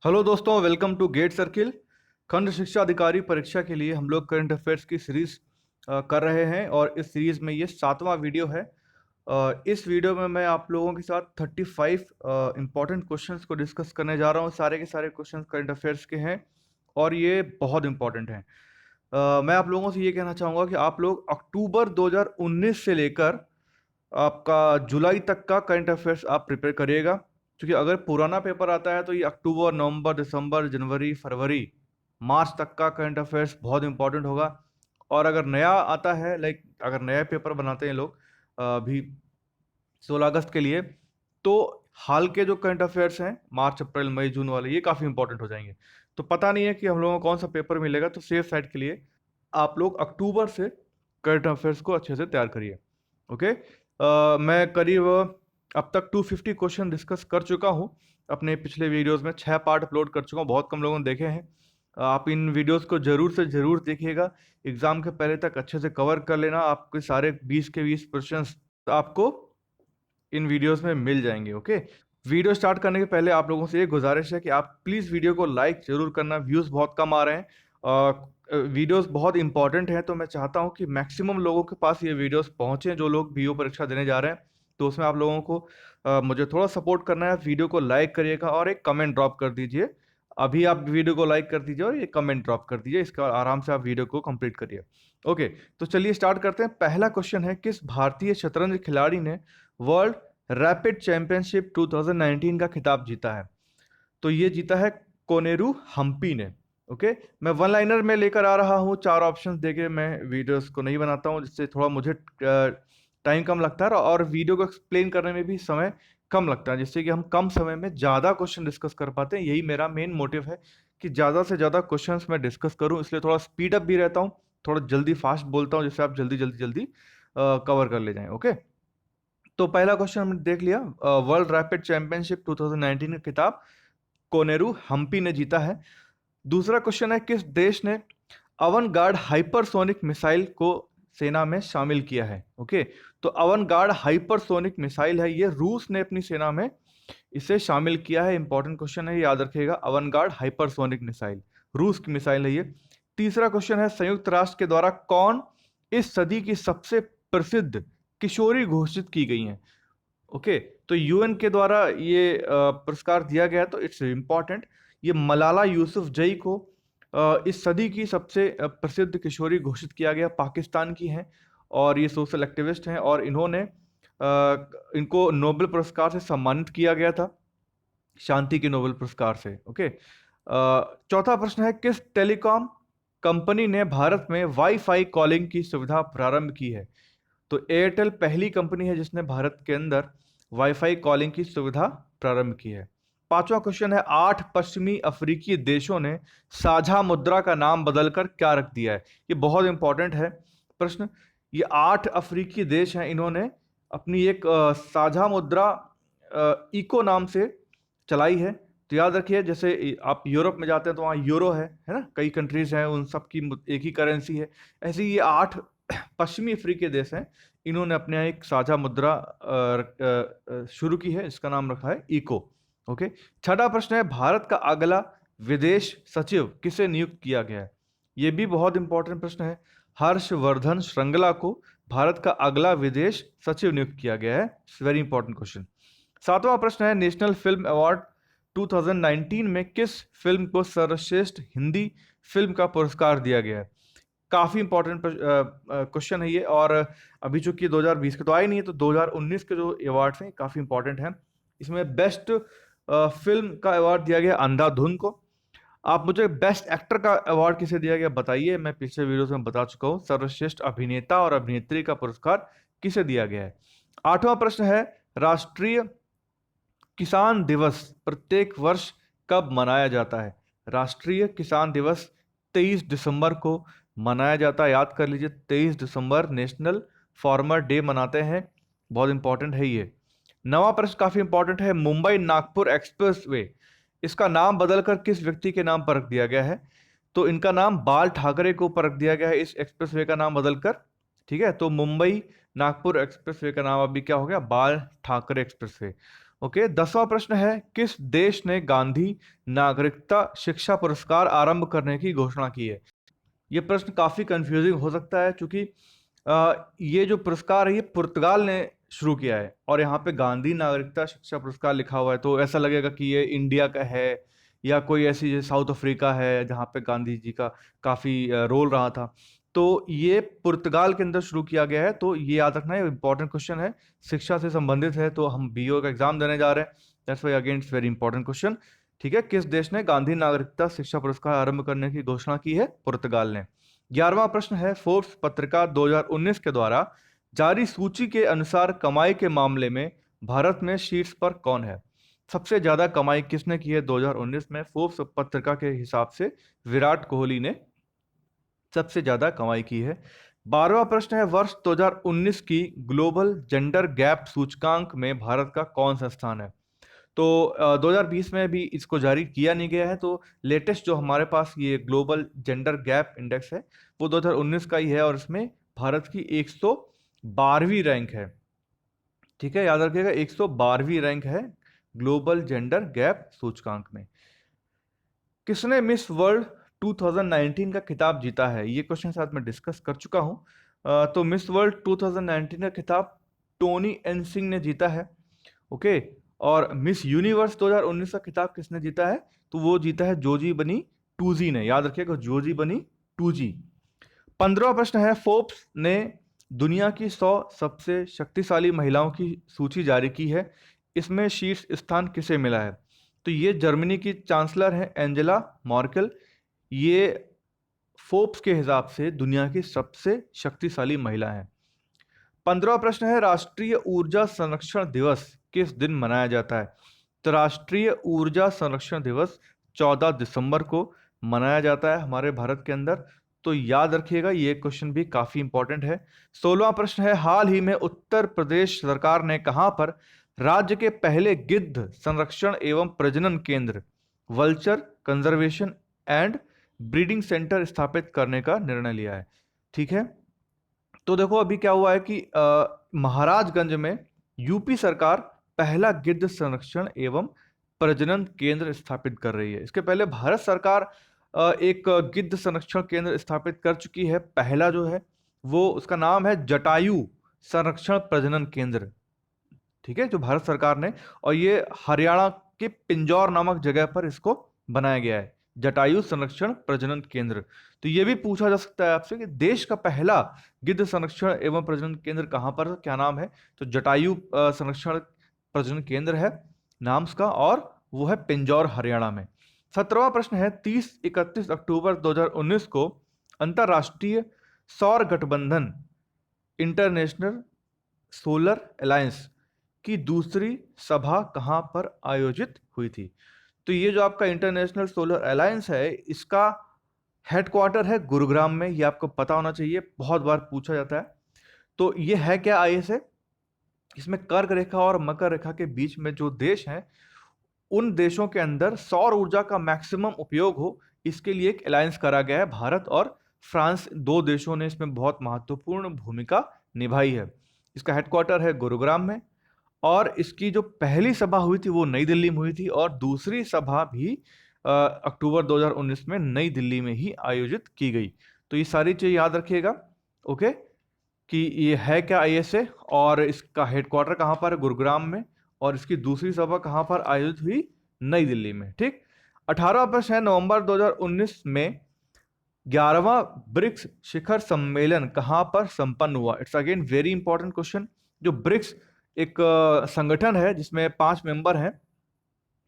Hello दोस्तों, welcome to get circle. खंड शिक्षा अधिकारी परीक्षा के लिए हम लोग करंट अफेयर्स की सीरीज कर रहे हैं और इस सीरीज में ये 7वां वीडियो है। इस वीडियो में मैं आप लोगों के साथ 35 इंपॉर्टेंट क्वेश्चंस को डिस्कस करने जा रहा हूँ। सारे के सारे क्वेश्चंस करंट अफेयर्स के हैं और ये बहुत इंपॉर्टेंट हैं। मैं आप लोगों से ये कहना चाहूँगा कि आप लोग अक्टूबर 2019 से लेकर आपका जुलाई तक का करंट अफेयर्स आप प्रिपेयर करिएगा, क्योंकि अगर पुराना पेपर आता है तो ये अक्टूबर, नवंबर, दिसंबर, जनवरी, फरवरी, मार्च तक का करंट अफेयर्स बहुत इंपॉर्टेंट होगा। और अगर नया आता है, लाइक अगर नया पेपर बनाते हैं लोग अभी 16 अगस्त के लिए, तो हाल के जो करंट अफेयर्स हैं मार्च, अप्रैल, मई, जून वाले, ये काफ़ी इंपॉर्टेंट हो जाएंगे। तो पता नहीं है कि हम लोगों को कौन सा पेपर मिलेगा, तो सेफ साइड के लिए आप लोग अक्टूबर से करंट अफेयर्स को अच्छे से तैयार करिए। ओके। मैं करीब अब तक 250 क्वेश्चन डिस्कस कर चुका हूँ। अपने पिछले वीडियोस में 6 पार्ट अपलोड कर चुका हूँ, बहुत कम लोगों ने देखे हैं। आप इन वीडियोस को जरूर से जरूर देखिएगा। एग्जाम के पहले तक अच्छे से कवर कर लेना, आपके सारे 20 के 20 क्वेश्चन आपको इन वीडियोस में मिल जाएंगे। ओके। वीडियो स्टार्ट करने के पहले आप लोगों से ये गुजारिश है कि आप प्लीज़ वीडियो को लाइक जरूर करना। व्यूज़ बहुत कम आ रहे हैं, वीडियोस बहुत इंपॉर्टेंट हैं, तो मैं चाहता हूं कि मैक्सिमम लोगों के पास ये वीडियोस पहुंचे जो लोग बीओ परीक्षा देने जा रहे हैं। तो उसमें आप लोगों को मुझे थोड़ा सपोर्ट करना है। वीडियो को लाइक करिएगा और एक कमेंट ड्रॉप कर दीजिए। अभी आप वीडियो को लाइक कर दीजिए और ये कमेंट ड्रॉप कर दीजिए, इसका आराम से आप वीडियो को कंप्लीट करिए। ओके। तो चलिए स्टार्ट करते हैं। पहला क्वेश्चन है, किस भारतीय शतरंज खिलाड़ी ने वर्ल्ड रैपिड चैंपियनशिप 2019 का खिताब जीता है? तो ये जीता है कोनेरू हम्पी ने। ओके। मैं वन लाइनर में लेकर आ रहा हूँ, 4 ऑप्शंस देके मैं वीडियोस को नहीं बनाता हूँ, जिससे थोड़ा मुझे टाइम कम लगता है और वीडियो को एक्सप्लेन करने में भी समय कम लगता है, जिससे कि हम कम समय में ज़्यादा क्वेश्चन डिस्कस कर पाते हैं। यही मेरा मेन मोटिव है कि ज़्यादा से ज़्यादा क्वेश्चंस मैं डिस्कस करूँ, इसलिए थोड़ा स्पीड अप भी रहता हूँ, थोड़ा जल्दी फास्ट बोलता हूँ, जिससे आप जल्दी जल्दी जल्दी कवर कर ले जाएं। ओके। तो पहला क्वेश्चन हमने देख लिया। वर्ल्ड रैपिड चैंपियनशिप 2019 का खिताब कोनेरू हम्पी ने जीता है। दूसरा क्वेश्चन है, किस देश ने अवनगार्ड हाइपरसोनिक मिसाइल को सेना में शामिल किया है? ओके। तो अवनगार्ड हाइपरसोनिक मिसाइल है, ये रूस ने अपनी सेना में इसे शामिल किया है। इंपॉर्टेंट क्वेश्चन है, याद रखिएगा। अवनगार्ड हाइपरसोनिक मिसाइल रूस की मिसाइल है ये। तीसरा क्वेश्चन है, संयुक्त राष्ट्र के द्वारा कौन इस सदी की सबसे प्रसिद्ध किशोरी घोषित की गई हैं? ओके। तो यूएन के द्वारा ये पुरस्कार दिया गया, तो इट्स इम्पॉर्टेंट। ये मलाला यूसुफजई को इस सदी की सबसे प्रसिद्ध किशोरी घोषित किया गया। पाकिस्तान की हैं और ये सोशल एक्टिविस्ट हैं, और इन्होंने इनको नोबेल पुरस्कार से सम्मानित किया गया था, शांति के नोबेल पुरस्कार से। ओके। चौथा प्रश्न है, किस टेलीकॉम कंपनी ने भारत में वाईफाई कॉलिंग की सुविधा प्रारंभ की है? तो एयरटेल पहली कंपनी है जिसने भारत के अंदर वाईफाई कॉलिंग की सुविधा प्रारंभ की है। पांचवा क्वेश्चन है, 8 पश्चिमी अफ्रीकी देशों ने साझा मुद्रा का नाम बदलकर क्या रख दिया है? ये बहुत इंपॉर्टेंट है प्रश्न। ये 8 अफ्रीकी देश हैं, इन्होंने अपनी एक साझा मुद्रा इको नाम से चलाई है। तो याद रखिए, जैसे आप यूरोप में जाते हैं तो वहाँ यूरो है ना, कई कंट्रीज हैं, उन सब की एक ही करेंसी है। ऐसे ही ये 8 पश्चिमी अफ्रीकी देश हैं, इन्होंने अपने यहाँ एक साझा मुद्रा शुरू की है, इसका नाम रखा है इको। ओके। छठा प्रश्न है, भारत का अगला विदेश सचिव किसे नियुक्त किया गया है? ये भी बहुत इंपॉर्टेंट प्रश्न है। हर्षवर्धन श्रृंगला को भारत का अगला विदेश सचिव नियुक्त किया गया है। Very important question. सातवां प्रश्न है, नेशनल फिल्म अवार्ड 2019 में किस फिल्म को सर्वश्रेष्ठ हिंदी फिल्म का पुरस्कार दिया गया है? काफी इंपॉर्टेंट क्वेश्चन है ये, और अभी चूंकि 2020 के तो आए नहीं है, तो 2019 के जो अवार्ड्स हैं काफी इंपॉर्टेंट हैं। इसमें बेस्ट फिल्म का अवार्ड दिया गया अंधाधुन को। आप मुझे बेस्ट एक्टर का अवार्ड किसे दिया गया बताइए। मैं पिछले वीडियोस में बता चुका हूं, सर्वश्रेष्ठ अभिनेता और अभिनेत्री का पुरस्कार किसे दिया गया है? आठवां प्रश्न है, राष्ट्रीय किसान दिवस प्रत्येक वर्ष कब मनाया जाता है? राष्ट्रीय किसान दिवस 23 दिसंबर को मनाया जाता है, याद कर लीजिए। 23 दिसंबर नेशनल फार्मर डे मनाते हैं, बहुत इंपॉर्टेंट है ये। नवा प्रश्न काफी इंपॉर्टेंट है, मुंबई नागपुर एक्सप्रेसवे, इसका नाम बदलकर किस व्यक्ति के नाम पर रख दिया गया है? तो इनका नाम बाल ठाकरे को पर रख दिया गया है, इस एक्सप्रेसवे का नाम बदलकर। ठीक है, तो मुंबई नागपुर एक्सप्रेसवे का नाम अभी क्या हो गया? बाल ठाकरे एक्सप्रेसवे। ओके, 10वां प्रश्न है, किस देश ने गांधी नागरिकता शिक्षा पुरस्कार आरंभ करने की घोषणा की है? ये प्रश्न काफी कंफ्यूजिंग हो सकता है, क्योंकि ये जो पुरस्कार है ये पुर्तगाल ने शुरू किया है और यहाँ पे गांधी नागरिकता शिक्षा पुरस्कार लिखा हुआ है, तो ऐसा लगेगा कि ये इंडिया का है या कोई ऐसी जैसे साउथ अफ्रीका है जहाँ पे गांधी जी का काफी रोल रहा था। तो ये पुर्तगाल के अंदर शुरू किया गया है, तो ये याद रखना है, इंपॉर्टेंट क्वेश्चन है, शिक्षा से संबंधित है, तो हम बीओ का एग्जाम देने जा रहे हैं, that's why again it's very important question. ठीक है, किस देश ने गांधी नागरिकता शिक्षा पुरस्कार आरंभ करने की घोषणा की है? पुर्तगाल ने। 11वां प्रश्न है, फोर्ब्स पत्रिका 2019 के द्वारा जारी सूची के अनुसार कमाई के मामले में भारत में शीर्ष पर कौन है? सबसे ज्यादा कमाई किसने की है 2019 में? फोर्ब्स पत्रिका के हिसाब से विराट कोहली ने सबसे ज्यादा कमाई की है। 12वां प्रश्न है, वर्ष 2019 की ग्लोबल जेंडर गैप सूचकांक में भारत का कौन सा स्थान है? तो 2020 में भी इसको जारी किया नहीं गया है, तो लेटेस्ट जो हमारे पास ये ग्लोबल जेंडर गैप इंडेक्स है वो 2019 का ही है और इसमें भारत की 112वीं रैंक है। ठीक है, याद रखिएगा, 112वीं रैंक है ग्लोबल जेंडर गैप सूचकांक में। किसने मिस वर्ल्ड 2019 का खिताब जीता है? ये क्वेश्चन साथ में डिस्कस कर चुका हूं। तो मिस वर्ल्ड 2019 का खिताब टोनी एन सिंह ने जीता है। ओके, और मिस यूनिवर्स 2019 का खिताब किसने जीता है? तो वो जीता है जोजी बनी टूजी ने, याद रखिएगा, जोजी बनी टूजी। 15वां प्रश्न है, फोर्ब्स ने दुनिया की 100 सबसे शक्तिशाली महिलाओं की सूची जारी की है, इसमें शीर्ष स्थान किसे मिला है? तो ये जर्मनी की चांसलर है एंजेला मर्केल। ये फोर्ब्स के हिसाब से दुनिया की सबसे शक्तिशाली महिला है। 15वां प्रश्न है, राष्ट्रीय ऊर्जा संरक्षण दिवस किस दिन मनाया जाता है? तो राष्ट्रीय ऊर्जा संरक्षण दिवस 14 दिसंबर को मनाया जाता है हमारे भारत के अंदर, तो याद रखिएगा, ये क्वेश्चन भी काफी इंपॉर्टेंट है। 16वां प्रश्न है, हाल ही में उत्तर प्रदेश सरकार ने कहां पर राज्य के पहले गिद्ध संरक्षण एवं प्रजनन केंद्र, vulture conservation and breeding centre स्थापित करने का निर्णय लिया है? ठीक है, तो देखो अभी क्या हुआ है कि महाराजगंज में यूपी सरकार पहला गिद्ध संरक्षण एवं प्रजनन केंद्र स्थापित कर रही है। इसके पहले भारत सरकार एक गिद्ध संरक्षण केंद्र स्थापित कर चुकी है। पहला जो है वो उसका नाम है जटायु संरक्षण प्रजनन केंद्र, ठीक है, जो भारत सरकार ने, और ये हरियाणा के पिंजौर नामक जगह पर इसको बनाया गया है, जटायु संरक्षण प्रजनन केंद्र। तो ये भी पूछा जा सकता है आपसे कि देश का पहला गिद्ध संरक्षण एवं प्रजनन केंद्र कहां पर, क्या नाम है? तो जटायु संरक्षण प्रजनन केंद्र है नाम उसका, और वो है पिंजौर हरियाणा में। 17वां प्रश्न है, 30-31 अक्टूबर 2019 को अंतरराष्ट्रीय सौर गठबंधन इंटरनेशनल सोलर अलायंस की दूसरी सभा कहां पर आयोजित हुई थी? तो ये जो आपका इंटरनेशनल सोलर अलायंस है, इसका हेडक्वार्टर है गुरुग्राम में, ये आपको पता होना चाहिए, बहुत बार पूछा जाता है। तो ये है क्या आईएसए? इसमें कर्क रेखा और मकर रेखा के बीच में जो देश हैं, उन देशों के अंदर सौर ऊर्जा का मैक्सिमम उपयोग हो, इसके लिए एक अलायंस करा गया है। भारत और फ्रांस, दो देशों ने इसमें बहुत महत्वपूर्ण भूमिका निभाई है। इसका हेडक्वार्टर है गुरुग्राम में, और इसकी जो पहली सभा हुई थी वो नई दिल्ली में हुई थी, और दूसरी सभा भी अक्टूबर 2019 में नई दिल्ली में ही आयोजित की गई। तो ये सारी चीज याद रखिएगा, ओके, कि ये है क्या आईएसए, और इसका हेडक्वार्टर कहां पर है? गुरुग्राम में, और इसकी दूसरी सभा कहां पर आयोजित हुई? नई दिल्ली में। ठीक, 18वां प्रश्न है, नवंबर 2019 में 11वां ब्रिक्स शिखर सम्मेलन कहां पर संपन्न हुआ? It's again very important question. जो ब्रिक्स एक संगठन है जिसमें 5 मेंबर हैं,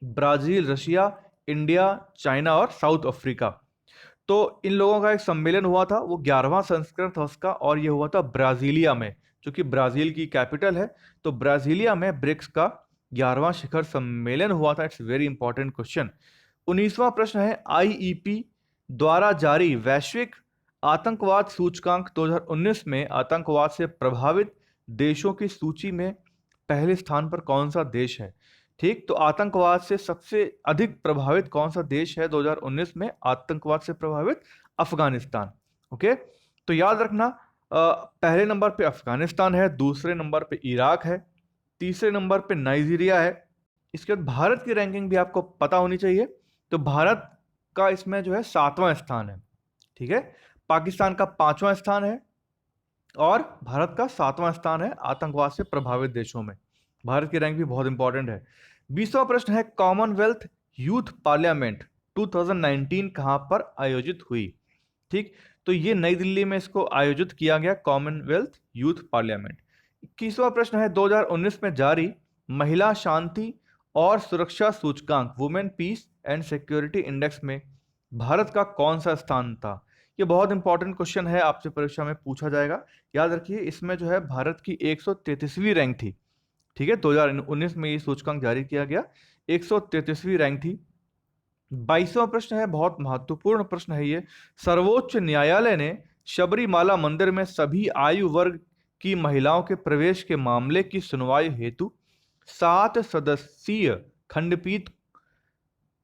ब्राजील, रशिया, इंडिया, चाइना और साउथ अफ्रीका। तो इन लोगों का एक सम्मेलन हुआ था, वो 11वां संस्करण था उसका, और ये हुआ था ब्राजीलिया में, जो कि ब्राजील की कैपिटल है। तो ब्राजीलिया में ब्रिक्स का 11वां शिखर सम्मेलन हुआ था। It's very important question. 19वां प्रश्न है, आईईपी द्वारा जारी वैश्विक आतंकवाद सूचकांक 2019 में आतंकवाद से प्रभावित देशों की सूची में पहले स्थान पर कौन सा देश है? ठीक, तो आतंकवाद से सबसे अधिक प्रभावित कौन सा देश है 2019 में आतंकवाद से प्रभावित? अफगानिस्तान। ओके, तो याद रखना, पहले नंबर पे अफगानिस्तान है, दूसरे नंबर पे इराक है, तीसरे नंबर पे नाइजीरिया है, इसके बाद भारत की रैंकिंग भी आपको पता होनी चाहिए। तो भारत का इसमें जो है 7वां स्थान है, ठीक है। पाकिस्तान का 5वां स्थान है और भारत का 7वां स्थान है आतंकवाद से प्रभावित देशों में। भारत की रैंक भी बहुत इंपॉर्टेंट है। 20वां प्रश्न है, कॉमनवेल्थ यूथ पार्लियामेंट 2019 कहां पर आयोजित हुई? ठीक, तो ये नई दिल्ली में इसको आयोजित किया गया, कॉमनवेल्थ यूथ पार्लियामेंट। 21वां प्रश्न है, 2019 में जारी महिला शांति और सुरक्षा सूचकांक women peace and security index में भारत का कौन सा स्थान था? ये बहुत इंपॉर्टेंट क्वेश्चन है, आपसे परीक्षा में पूछा जाएगा। याद रखिए, इसमें जो है भारत की 133वीं रैंक थी, ठीक है। 2019 में ये सूचकांक जारी किया गया, 133वीं रैंक थी। 22वां प्रश्न है, बहुत महत्वपूर्ण प्रश्न है ये, सर्वोच्च न्यायालय ने शबरीमाला मंदिर में सभी आयु वर्ग की महिलाओं के प्रवेश के मामले की सुनवाई हेतु 7 सदस्यीय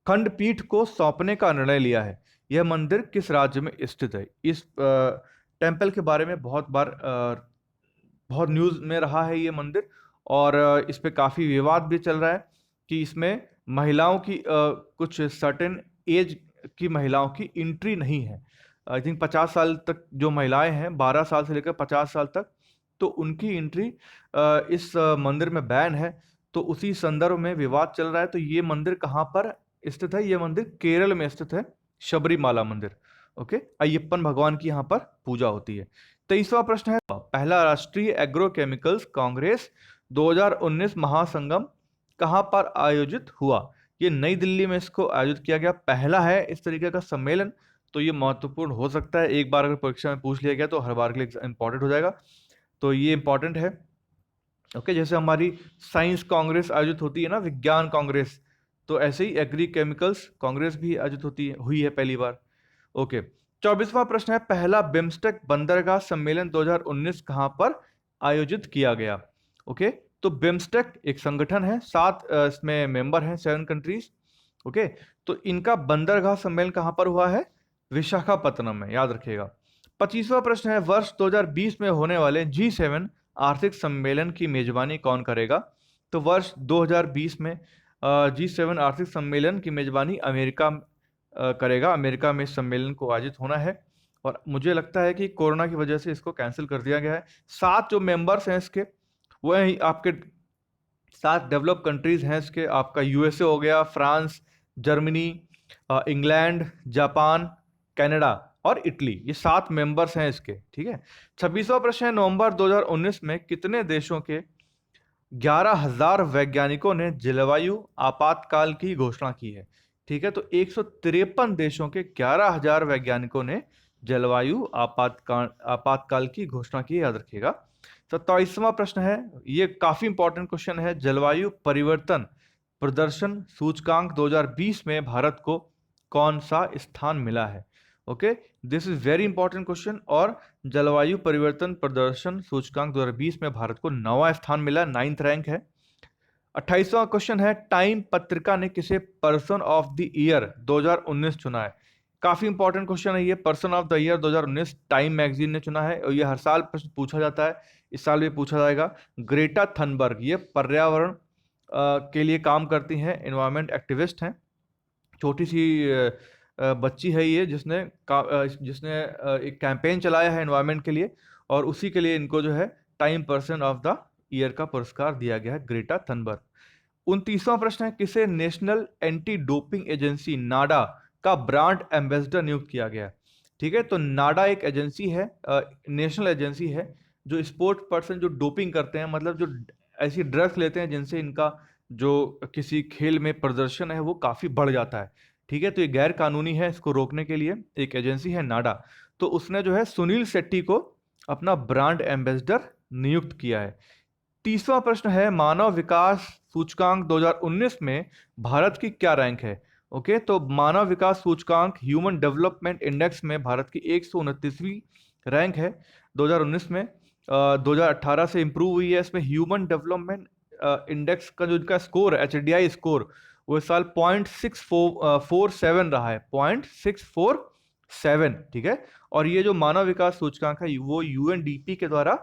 खंडपीठ को सौंपने का निर्णय लिया है। यह मंदिर किस राज्य में स्थित है? इस टेम्पल के बारे में बहुत न्यूज में रहा है ये मंदिर, और इस पे काफी विवाद भी चल रहा है कि इसमें महिलाओं की कुछ सर्टेन एज की महिलाओं की एंट्री नहीं है। आई थिंक 50 साल तक जो महिलाएं हैं, 12 साल से लेकर 50 साल तक, तो उनकी एंट्री इस मंदिर में बैन है। तो उसी संदर्भ में विवाद चल रहा है। तो ये मंदिर कहाँ पर स्थित है? ये मंदिर केरल में स्थित है, शबरीमाला मंदिर। ओके, अय्यप्पन भगवान की यहाँ पर पूजा होती है। 23वां प्रश्न है, पहला राष्ट्रीय एग्रोकेमिकल्स कांग्रेस 2019 महासंगम कहां पर आयोजित हुआ? ये नई दिल्ली में इसको आयोजित किया गया, पहला है इस तरीके का सम्मेलन। तो ये महत्वपूर्ण हो सकता है, एक बार अगर परीक्षा में पूछ लिया गया तो हर बार के लिए इंपॉर्टेंट हो जाएगा। तो ये इंपॉर्टेंट है। ओके, जैसे हमारी साइंस कांग्रेस आयोजित होती है ना, विज्ञान कांग्रेस, तो ऐसे ही एग्री केमिकल्स कांग्रेस भी आयोजित हुई है पहली बार। ओके, 24वां प्रश्न है, पहला बिम्स्टेक बंदरगाह सम्मेलन 2019 कहां पर आयोजित किया गया? ओके, तो बिम्स्टेक एक संगठन है, 7 इसमें मेंबर हैं, 7 कंट्रीज। ओके, तो इनका बंदरगाह सम्मेलन कहां पर हुआ है? विशाखापत्तनम में, याद रखिएगा। 25वां प्रश्न है, वर्ष 2020 में होने वाले G7 आर्थिक सम्मेलन की मेजबानी कौन करेगा? तो वर्ष 2020 में G7 आर्थिक सम्मेलन की मेजबानी अमेरिका करेगा। अमेरिका में इस सम्मेलन को आयोजित होना है, और मुझे लगता है कि कोरोना की वजह से इसको कैंसिल कर दिया गया है। 7 जो मेंबर्स हैं इसके, वो हैं आपके 7 डेवलप कंट्रीज हैं इसके, आपका यूएसए हो गया, France, Germany, England, Japan, Canada और इटली। ये 7 मेंबर्स हैं इसके, ठीक है। 26वां प्रश्न है, नवंबर 2019 में कितने देशों के 11,000 वैज्ञानिकों ने जलवायु आपातकाल की घोषणा की है? ठीक है, तो 153 देशों के 11,000 वैज्ञानिकों ने जलवायु आपातकाल की घोषणा की है, याद रखिएगा। 27वां प्रश्न है, ये काफी इंपॉर्टेंट क्वेश्चन है, जलवायु परिवर्तन प्रदर्शन सूचकांक 2020 में भारत को कौन सा स्थान मिला है? Okay, this is very important question. और जलवायु परिवर्तन प्रदर्शन सूचकांक 2020 में भारत को 9वां स्थान मिला, 9th रैंक है। 28वां क्वेश्चन है, टाइम पत्रिका ने किसे पर्सन ऑफ द ईयर 2019 चुना है? काफी इंपॉर्टेंट क्वेश्चन है ये, person of the year 2019 time magazine ने चुना है, और ये हर साल प्रश्न पूछा जाता है, इस साल भी पूछा जाएगा। ग्रेटा थनबर्ग, ये पर्यावरण के लिए काम करती हैं, एनवायरमेंट एक्टिविस्ट हैं, छोटी सी बच्ची है ये, जिसने एक कैंपेन चलाया है एनवायरमेंट के लिए, और उसी के लिए इनको जो है time person of the year का पुरस्कार दिया गया है, ग्रेटा थनबर्ग। 29वां प्रश्न है, किसे नेशनल एंटी डोपिंग एजेंसी नाडा का ब्रांड एम्बेसडर नियुक्त किया गया? ठीक है, तो नाडा एक एजेंसी है, नेशनल एजेंसी है, जो स्पोर्ट्स पर्सन जो डोपिंग करते हैं, मतलब जो ऐसी ड्रग्स लेते हैं जिनसे इनका जो किसी खेल में प्रदर्शन है वो काफी बढ़ जाता है। ठीक है, तो ये गैर कानूनी है, इसको रोकने के लिए एक एजेंसी है नाडा। तो उसने जो है सुनील शेट्टी को अपना ब्रांड एम्बेसडर नियुक्त किया है। 30वां प्रश्न है, मानव विकास सूचकांक 2019 में भारत की क्या रैंक है? ओके, तो मानव विकास सूचकांक ह्यूमन डेवलपमेंट इंडेक्स में भारत की 129वीं रैंक है 2019 में। 2018 से इंप्रूव हुई है। इसमें ह्यूमन डेवलपमेंट इंडेक्स का जो इनका स्कोर है, HDI स्कोर, वो इस साल 0.647 रहा है, 0.647, ठीक है। और ये जो मानव विकास सूचकांक है वो UNDP के द्वारा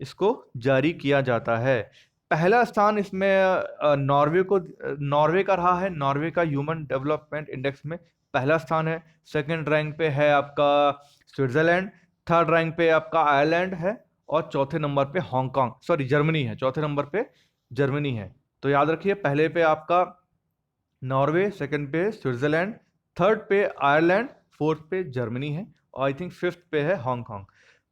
इसको जारी किया जाता है। पहला स्थान इसमें नॉर्वे का रहा है। नॉर्वे का ह्यूमन डेवलपमेंट इंडेक्स में पहला स्थान है। सेकंड रैंक पे है आपका स्विट्जरलैंड, थर्ड रैंक पे आपका आयरलैंड है, और चौथे नंबर पे हांगकांग, सॉरी जर्मनी है, चौथे नंबर पे जर्मनी है। तो याद रखिए, पहले पे आपका नॉर्वे, सेकंड पे स्विट्जरलैंड, थर्ड पे आयरलैंड, फोर्थ पे जर्मनी है, और आई थिंक फिफ्थ पे है हांगकांग।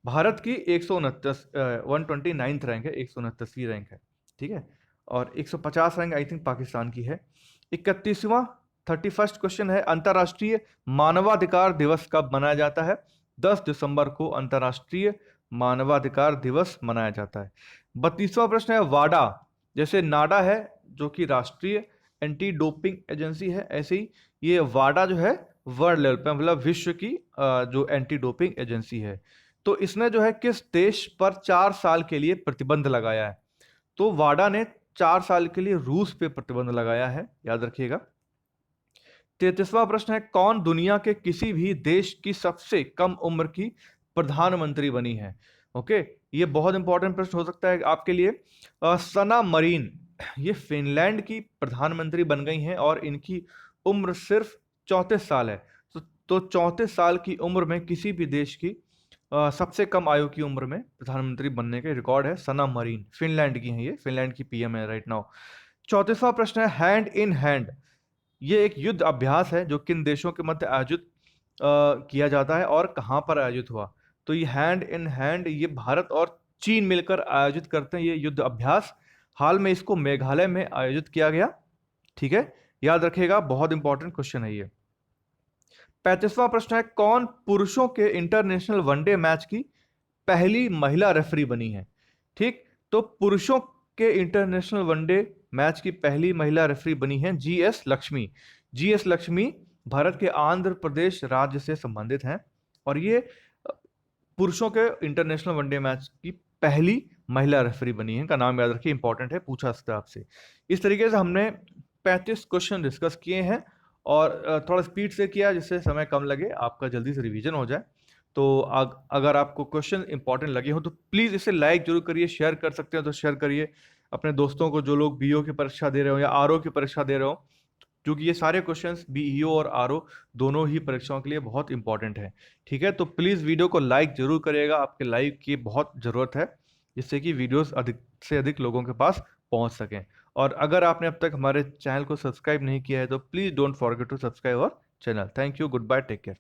भारत की 129 रैंक है, 129वीं रैंक है, ठीक है। और 150 रैंक आई थिंक पाकिस्तान की है। 31वां 31st क्वेश्चन है, अंतर्राष्ट्रीय मानवाधिकार दिवस कब मनाया जाता है? 10 दिसंबर को अंतर्राष्ट्रीय मानवाधिकार दिवस मनाया जाता है। 32वां प्रश्न है, वाडा, जैसे नाडा है जो कि राष्ट्रीय एंटी डोपिंग एजेंसी है, ऐसे ही ये वाडा जो है वर्ल्ड लेवल पे, मतलब विश्व की जो एंटी डोपिंग एजेंसी है। तो इसने जो है किस देश पर 4 साल के लिए प्रतिबंध लगाया है? तो वाडा ने 4 साल के लिए रूस पे प्रतिबंध लगाया है, याद रखिएगा। 33वां प्रश्न है, कौन दुनिया के किसी भी देश की सबसे कम उम्र की प्रधानमंत्री बनी है? ओके, ये बहुत इंपॉर्टेंट प्रश्न हो सकता है आपके लिए। सना मरीन, ये फिनलैंड की प्रधानमंत्री बन गई हैं और इनकी उम्र सिर्फ 34 साल है। तो 34 साल की उम्र में किसी भी देश की सबसे कम आयु की उम्र में प्रधानमंत्री बनने के रिकॉर्ड है सना मरीन, फिनलैंड की है, ये फिनलैंड की पीएम है राइट नाउ। 34वां प्रश्न है, हैंड इन हैंड, ये एक युद्ध अभ्यास है जो किन देशों के मध्य आयोजित किया जाता है और कहां पर आयोजित हुआ? तो ये हैंड इन हैंड, ये भारत और चीन मिलकर आयोजित करते हैं ये युद्ध अभ्यास। हाल में इसको मेघालय में आयोजित किया गया, ठीक है, याद रखिएगा, बहुत इंपॉर्टेंट क्वेश्चन है ये। 35वां प्रश्न है, कौन पुरुषों के इंटरनेशनल वनडे मैच की पहली महिला रेफरी बनी है? ठीक, तो पुरुषों के इंटरनेशनल वनडे मैच की पहली महिला रेफरी बनी है जीएस लक्ष्मी। जीएस लक्ष्मी भारत के आंध्र प्रदेश राज्य से संबंधित हैं, और ये पुरुषों के इंटरनेशनल वनडे मैच की पहली महिला रेफरी बनी है। इनका नाम याद रखिए, इंपॉर्टेंट है, पूछा सकता है आपसे। इस तरीके से हमने 35 क्वेश्चन डिस्कस किए हैं, और थोड़ा स्पीड से किया जिससे समय कम लगे, आपका जल्दी से रिवीजन हो जाए। तो अगर आपको क्वेश्चन इंपॉर्टेंट लगे हो तो प्लीज़ इसे लाइक जरूर करिए, शेयर कर सकते हो तो शेयर करिए अपने दोस्तों को, जो लोग बीओ की परीक्षा दे रहे हो या आरओ की परीक्षा दे रहे हो, क्योंकि ये सारे क्वेश्चंस बीईओ और आरओ दोनों ही परीक्षाओं के लिए बहुत इंपॉर्टेंट है, ठीक है। तो प्लीज़ वीडियो को लाइक जरूर करिएगा, आपके लाइक की बहुत ज़रूरत है, जिससे कि वीडियोस अधिक से अधिक लोगों के पास पहुंच सकें। और अगर आपने अब तक हमारे चैनल को सब्सक्राइब नहीं किया है तो please don't forget to subscribe our channel. Thank you, good bye, take care.